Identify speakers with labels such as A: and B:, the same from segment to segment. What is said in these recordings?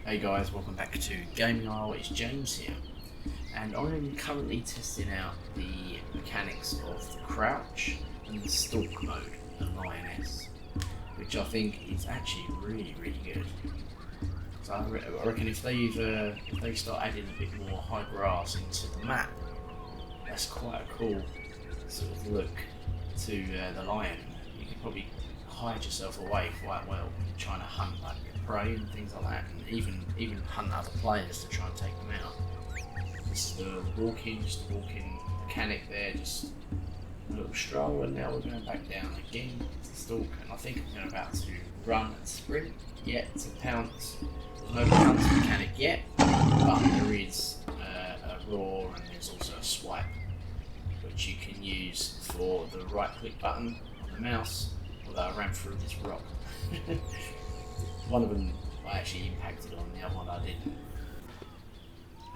A: Hey guys, welcome back to Gaming Isle. It's James here, and I'm currently testing out the mechanics of the crouch and the stalk mode of Lioness, which I think is actually really good. So I reckon if they start adding a bit more high grass into the map, that's quite a cool sort of look to the lion. You can probably hide yourself away quite well, trying to hunt like prey and things like that, and even hunt other players to try and take them out. This is the walking mechanic there, just a little stroll, and now we're going back down again to stalk, and I think I'm about to run and sprint. Yet to pounce. There's no pounce mechanic yet, but there is a roar and there's also a swipe, which you can use for the right click button on the mouse. Although I ran through this rock. One of them I actually impacted on, the other one I didn't.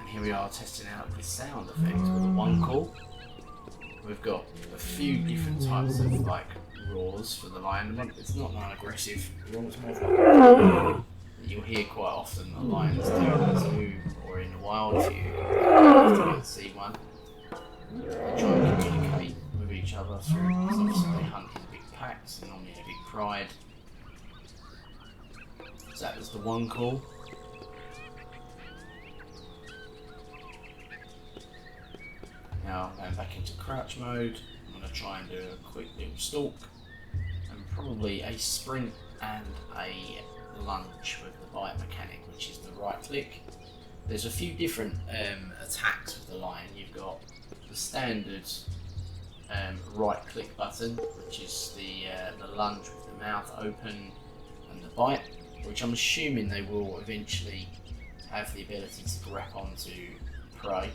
A: And here we are testing out the sound effect with the one call. We've got a few different types of like roars for the lion. It's not an aggressive roar, it's more like that you'll hear quite often the lions do in the zoo or in the wild if you see one. They try and communicate with each other through, because obviously they hunt in big packs and normally in a big pride. So that was the one call. Now I'm going back into crouch mode. I'm going to try and do a quick little stalk and probably a sprint and a lunge with the bite mechanic, which is the right click. There's a few different attacks with the lion. You've got the standard right click button, which is the lunge with the mouth open and the bite, which I'm assuming they will eventually have the ability to grab onto prey.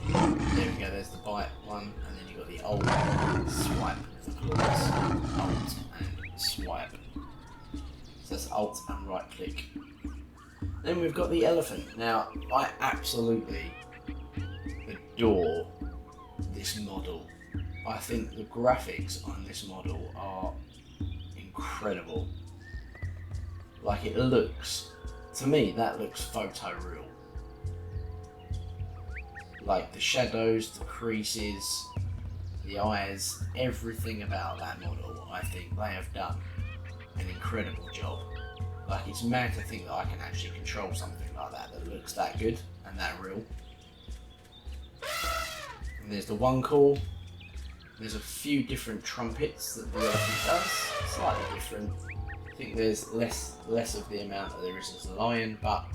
A: There we go, there's the bite one, and then you've got the alt swipe with the claws. Alt and swipe. So that's alt and right click. Then we've got the elephant. Now, I absolutely adore this model. I think the graphics on this model are incredible. Like, it looks, to me, that looks photoreal. Like the shadows, the creases, the eyes, everything about that model, I think they have done an incredible job. Like, it's mad to think that I can actually control something like that looks that good and that real. And there's the one call. There's a few different trumpets that the elephant does, slightly different. I think there's less of the amount that there is as a lion, but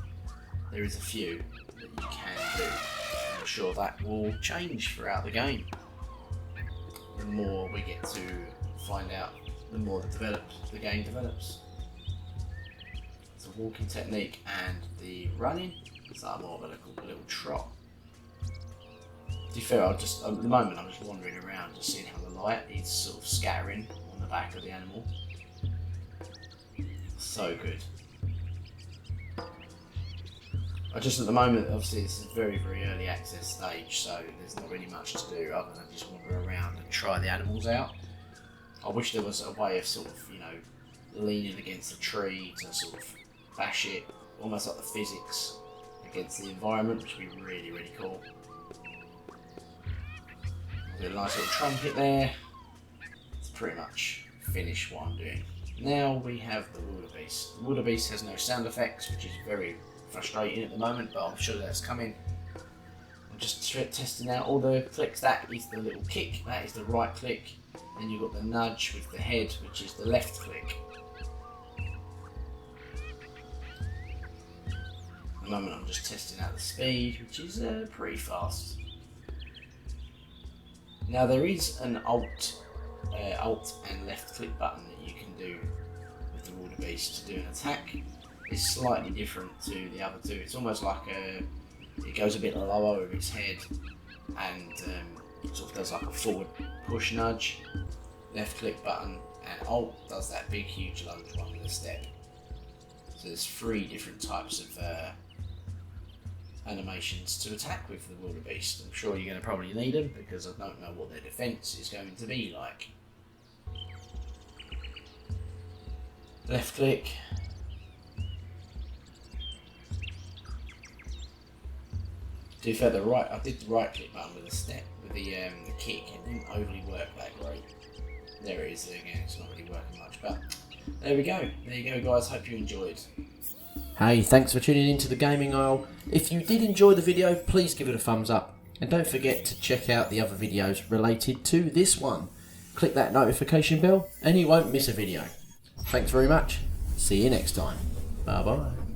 A: there is a few that you can do. I'm sure that will change throughout the game. The more we get to find out, the more the game develops. It's a walking technique and the running, it's like more of a little trot. To be fair, at the moment I'm just wandering around, just seeing how the light is sort of scattering on the back of the animal. So good. At the moment, obviously this is very early access stage, so there's not really much to do other than just wander around and try the animals out. I wish there was a way of sort of, leaning against a tree to sort of bash it, almost like the physics against the environment, which would be really cool. Got a nice little trumpet there. It's pretty much finished what I'm doing. Now we have the Wildebeest. The Wildebeest has no sound effects, which is very frustrating at the moment, but I'm sure that's coming. I'm just testing out all the clicks. That is the little kick, that is the right click. Then you've got the nudge with the head, which is the left click. At the moment I'm just testing out the speed, which is pretty fast. Now there is an alt and left click button that you can do with the Wildebeest to do an attack. It's slightly different to the other two. It's almost like it goes a bit lower with its head and sort of does like a forward push nudge. Left click button and alt does that big huge lunge one with a step. So there's 3 different types of animations to attack with the Wildebeest. I'm sure you're going to probably need them because I don't know what their defence is going to be like. left click. To be fair, I did the right click button with the step, with the kick. It didn't overly work that great. There it is again. It's not really working much, but there we go. There you go, guys. Hope you enjoyed. Hey, thanks for tuning into the Gaming Isle. If you did enjoy the video, please give it a thumbs up. And don't forget to check out the other videos related to this one. Click that notification bell and you won't miss a video. Thanks very much. See you next time. Bye bye.